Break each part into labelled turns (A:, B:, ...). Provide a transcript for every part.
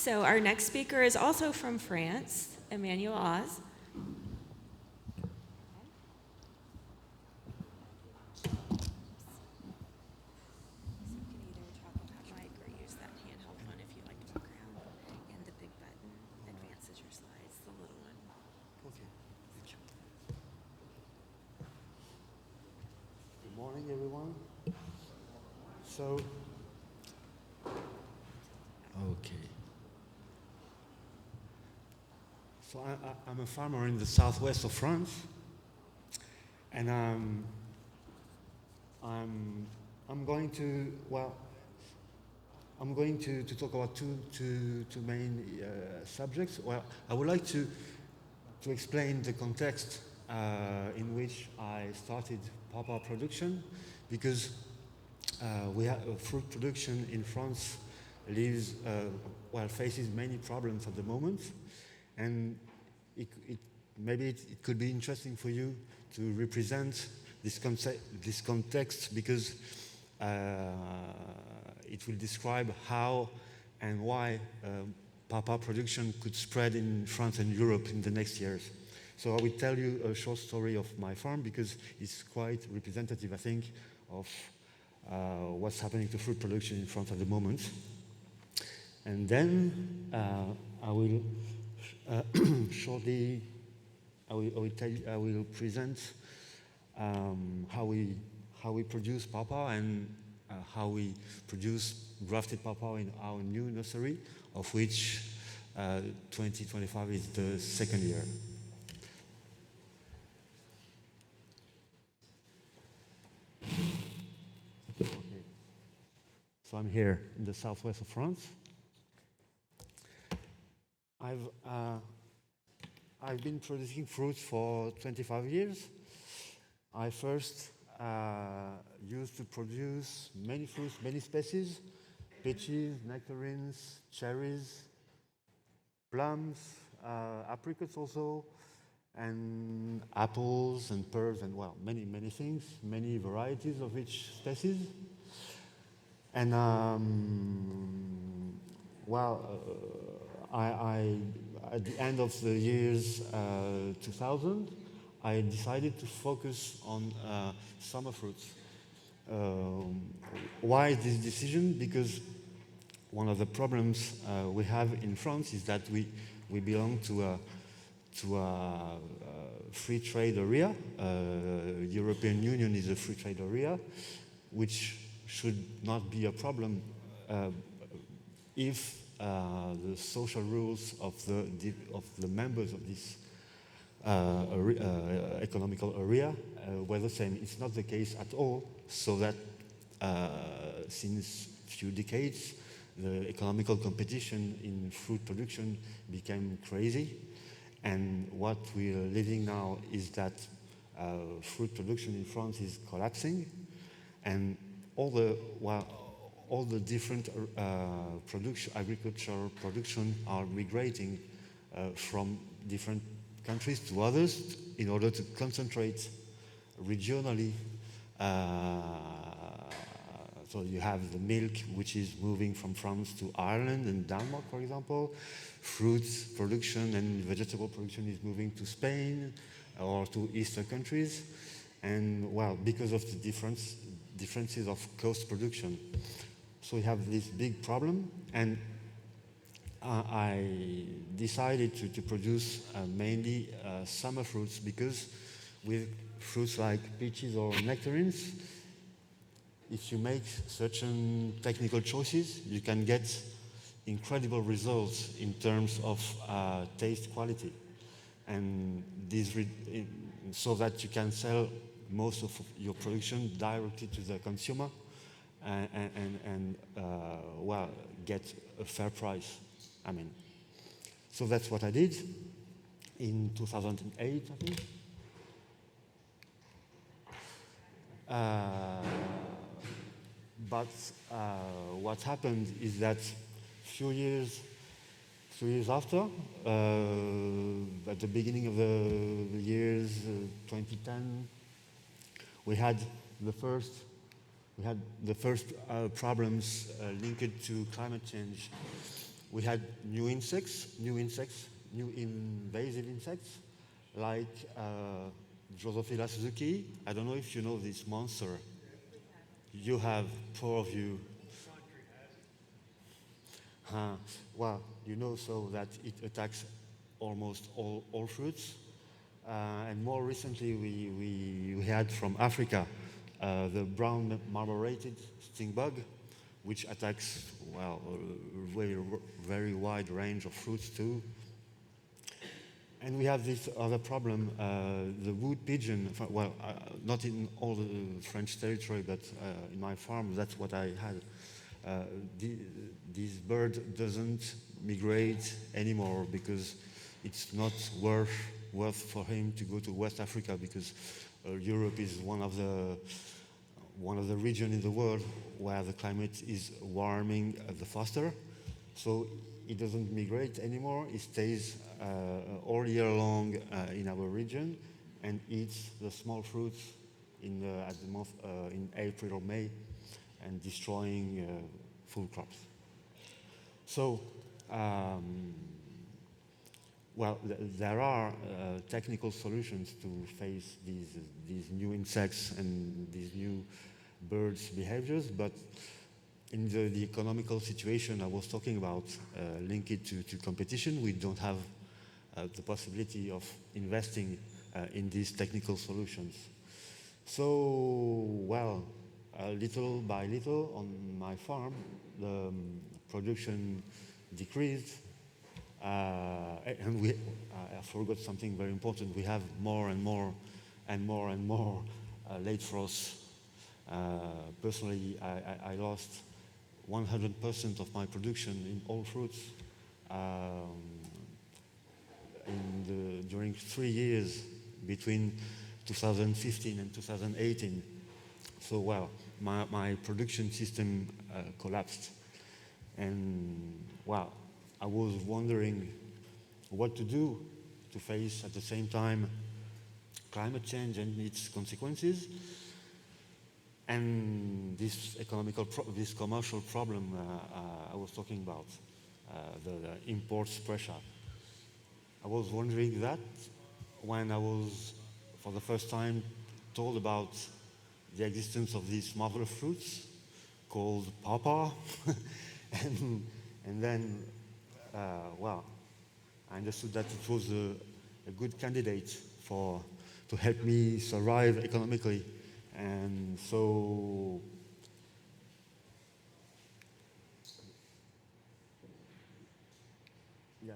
A: So our next speaker is also from France, Emmanuel Aze.
B: Good morning, everyone. So, okay. So I'm a farmer in the southwest of France, and I'm going to talk about two main subjects. Well, I would like to explain the context in which I started pawpaw production, because we have fruit production in France faces many problems at the moment, and maybe it could be interesting for you to represent this context, because it will describe how and why pawpaw production could spread in France and Europe in the next years. So I will tell you a short story of my farm, because it's quite representative, I think, of what's happening to fruit production in France at the moment. And then I will shortly, I will present how we produce pawpaw, and how we produce grafted pawpaw in our new nursery, of which 2025 is the second year. Okay. So I'm here in the southwest of France. I've been producing fruits for 25 years. I first used to produce many fruits, many species: peaches, nectarines, cherries, plums, apricots also, and apples and pears, and many things, many varieties of each species. And at the end of the years 2000, I decided to focus on summer fruits. Why this decision? Because one of the problems we have in France is that we belong to a free trade area. European Union is a free trade area, which should not be a problem if the social rules of the members of this economical area were the same. It's not the case at all, so that since few decades, the economical competition in fruit production became crazy, and what we are living now is that fruit production in France is collapsing, and all the different agricultural production are migrating from different countries to others in order to concentrate regionally. So you have the milk, which is moving from France to Ireland and Denmark, for example. Fruits production and vegetable production is moving to Spain or to Eastern countries. And because of the differences of coast production. So we have this big problem, and I decided to produce mainly summer fruits, because with fruits like peaches or nectarines, if you make certain technical choices, you can get incredible results in terms of taste quality, and so that you can sell most of your production directly to the consumer, and get a fair price. So that's what I did in 2008, I think. But what happened is that few years after, at the beginning of the years 2010, we had the first problems linked to climate change, we had new insects, new invasive insects, like Drosophila suzuki. I don't know if you know this monster. You have, four of you. Well, you know so that it attacks almost all fruits. And more recently, we had from Africa the brown marmorated sting bug, which attacks, well, a very wide range of fruits too. And we have this other problem, the wood pigeon. Well, not in all the French territory, but in my farm, that's what I had. This bird doesn't migrate anymore because it's not worth for him to go to West Africa, because Europe is one of the regions in the world where the climate is warming the faster. So it doesn't migrate anymore. It stays all year long in our region and eats the small fruits in April or May, and destroying full crops. So, well, there are technical solutions to face these new insects and these new birds' behaviors, but in the economical situation I was talking about, link it to competition, we don't have the possibility of investing in these technical solutions. So, well, little by little on my farm, the production decreased. And I forgot something very important. We have more and more late frosts. Personally, I lost 100% of my production in all fruits during 3 years between 2015 and 2018. So, well, my production system collapsed. And, well, I was wondering what to do to face at the same time climate change and its consequences, and this this commercial problem I was talking about, the imports pressure. I was wondering that when I was, for the first time, told about the existence of these marvelous fruits called pawpaw, and then, well, I understood that it was a good candidate to help me survive economically. And so, yeah,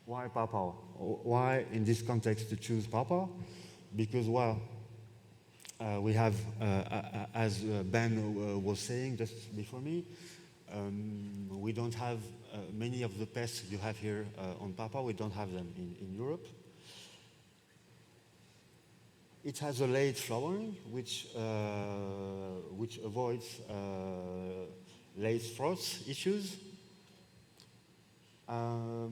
B: why pawpaw? Why in this context to choose pawpaw? Because, well, we have, as Ben was saying just before me, we don't have many of the pests you have here on pawpaw. We don't have them in Europe. It has a late flowering, which avoids late frost issues. The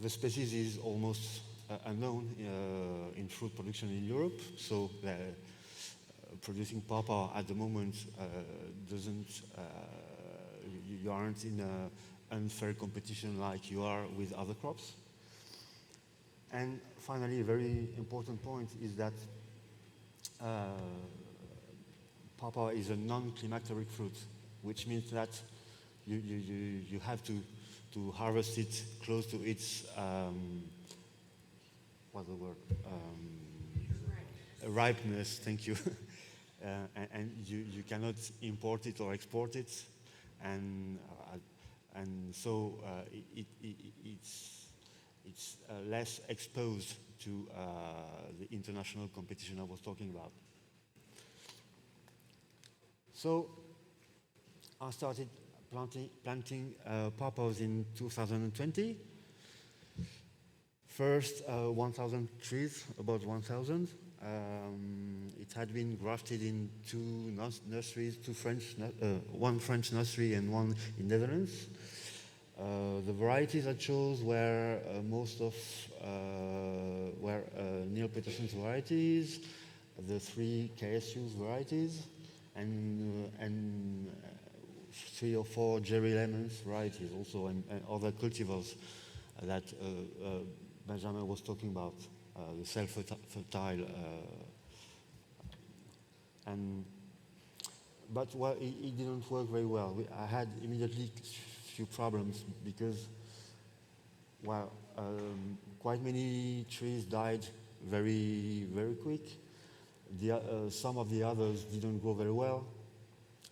B: species is almost unknown in fruit production in Europe, so producing pawpaw at the moment doesn't. You aren't in an unfair competition like you are with other crops. And finally, a very important point is that pawpaw is a non-climacteric fruit, which means that you have to harvest it close to its what's the word? Ripeness. Thank you. And you cannot import it or export it, and so it's less exposed to the international competition I was talking about. So I started planting pawpaws in 2020. First, 1,000 trees, about 1,000. It had been grafted in two nurseries, one French nursery and one in Netherlands. The varieties I chose were Neil Peterson's varieties, the three KSU's varieties, and three or four Jerry lemons varieties also, and other cultivars that Benjamin was talking about, the self-fertile. And but well, it didn't work very well. I had immediately few problems because, well, quite many trees died very, very quick. Some of the others didn't grow very well,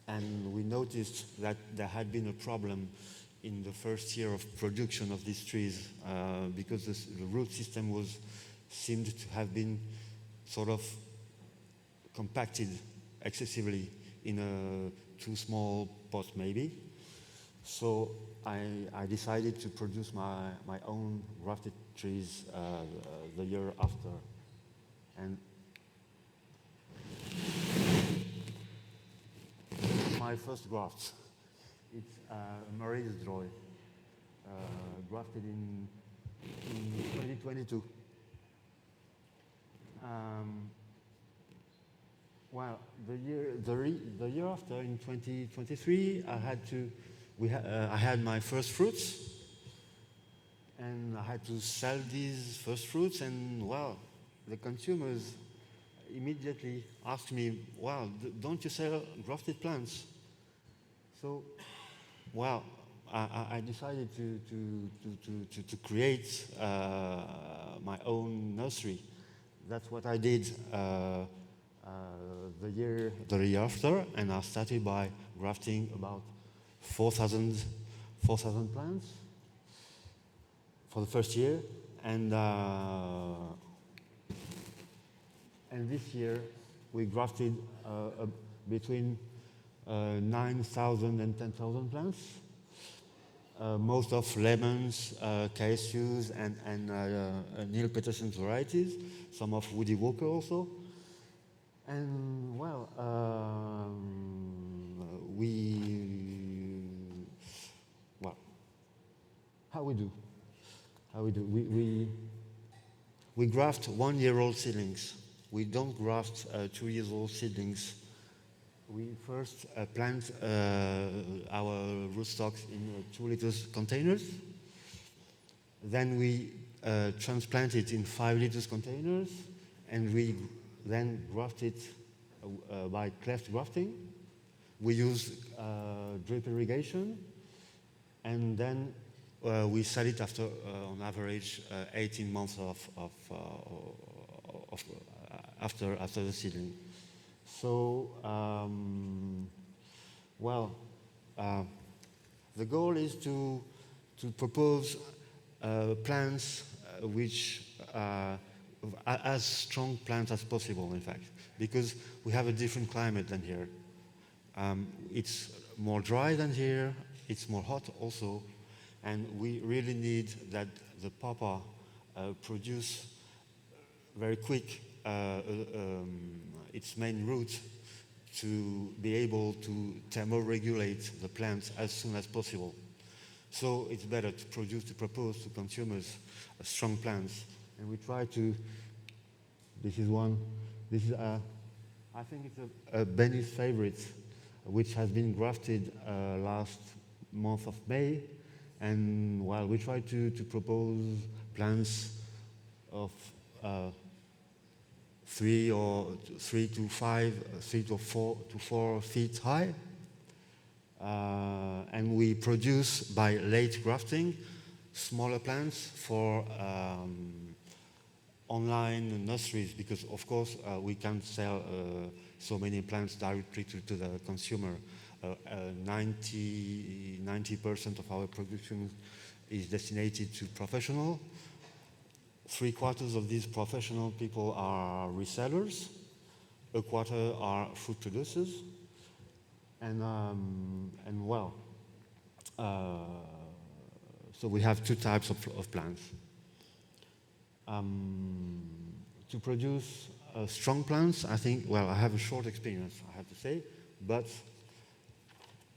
B: and we noticed that there had been a problem in the first year of production of these trees because the root system seemed to have been sort of compacted excessively in a too small pot maybe. So I decided to produce my own grafted trees the year after. And my first graft, it's Maurice Droy, grafted in 2022. Well, the year after, in 2023, I had my first fruits, and I had to sell these first fruits, and well, the consumers immediately asked me, "Well, don't you sell grafted plants?" So, well, I decided to create my own nursery. That's what I did. The year after, and I started by grafting about 4,000 plants for the first year, and this year we grafted between 9,000 and 10,000 plants, most of lemons, cashews, and Neil Peterson's varieties, some of Woody Walker also. And well, how we do? We graft 1-year-old seedlings. We don't graft 2-year-old seedlings. We first plant our rootstocks in 2-liter containers. Then we transplant it in 5-liter containers, and we then graft it by cleft grafting. We use drip irrigation, and then we sell it after, on average, 18 months after the seedling. So, the goal is to propose plants which as strong plants as possible, in fact, because we have a different climate than here. It's more dry than here, it's more hot also, and we really need that the papa produce very quick its main root to be able to thermoregulate the plants as soon as possible. So it's better to propose to consumers strong plants. And we try to, I think it's a Benny's favorite, which has been grafted last month of May. And while we try to propose plants of 3 to 4 feet high, and we produce by late grafting smaller plants for online nurseries, because of course we can't sell so many plants directly to the consumer. 90% of our production is destinated to professional. 3/4 of these professional people are resellers. 1/4 are fruit producers. So we have 2 types of plants. To produce strong plants, I think, well, I have a short experience, I have to say, but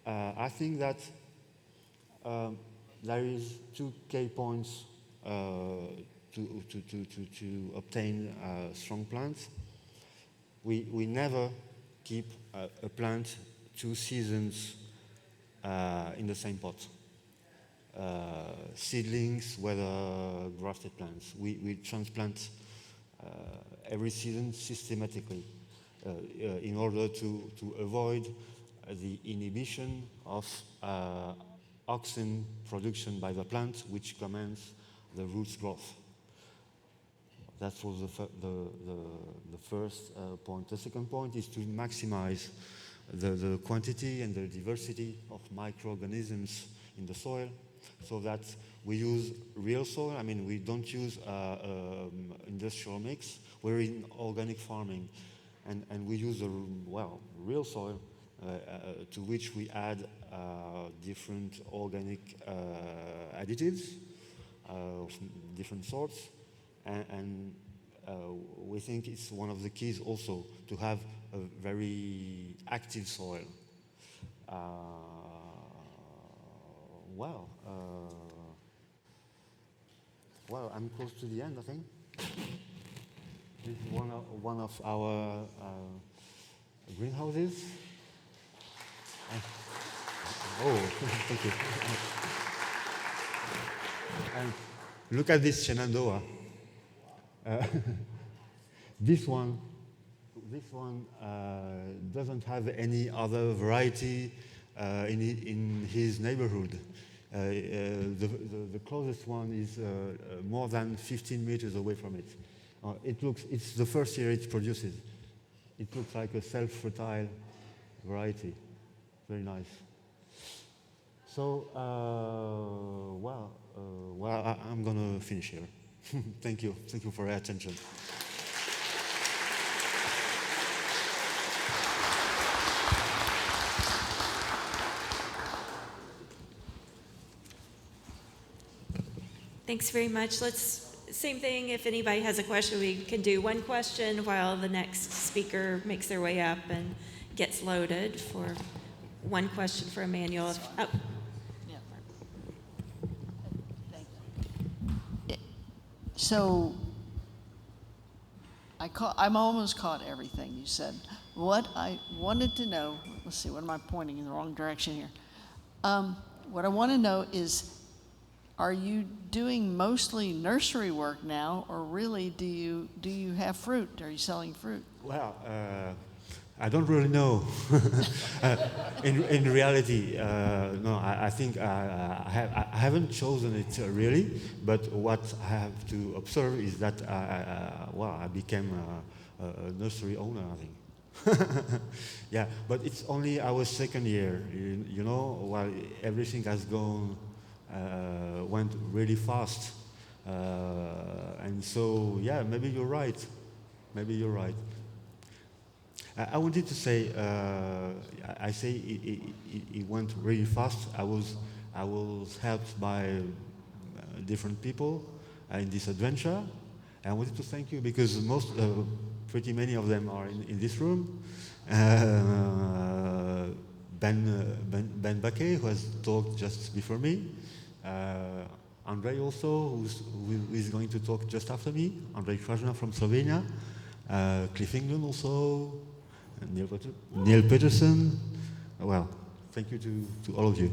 B: I think that there is 2 key points to obtain strong plants. We never keep a plant 2 seasons in the same pot. Seedlings, whether grafted plants. We transplant every season systematically in order to avoid the inhibition of auxin production by the plant, which commands the roots growth. That was the first point. The second point is to maximize the quantity and the diversity of microorganisms in the soil, so that we use real soil. I mean, we don't use industrial mix. We're in organic farming, and we use real soil to which we add different organic additives of different sorts, and we think it's one of the keys also to have a very active soil. Well, I'm close to the end, I think. This is one of our greenhouses. Oh, thank you. And look at this Shenandoah. This one doesn't have any other variety in his neighborhood. The closest one is more than 15 meters away from it. It's the first year it produces. It looks like a self-fertile variety. Very nice. So, I'm going to finish here. Thank you. Thank you for your attention.
A: Thanks very much. Same thing, if anybody has a question, we can do one question while the next speaker makes their way up and gets loaded for one question for Emmanuel. Oh.
C: Yeah. Thank you. So I'm almost caught everything you said. What I wanted to know, let's see, what am I pointing in the wrong direction here? What I want to know is, are you doing mostly nursery work now, or really do you have fruit? Are you selling fruit?
B: Well, I don't really know. In reality, no. I think I haven't chosen it really. But what I have to observe is that I became a nursery owner, I think. Yeah, but it's only our second year. You know, while everything has went really fast, and so yeah, maybe you're right. Maybe you're right. I wanted to say, I say it went really fast. I was helped by different people in this adventure. I wanted to thank you because pretty many of them are in this room. Ben Baquet, who has talked just before me. Andrej also, who is going to talk just after me. Andrej Krajna from Slovenia. Cliff England also. Neil Peterson. Well, thank you to all of you.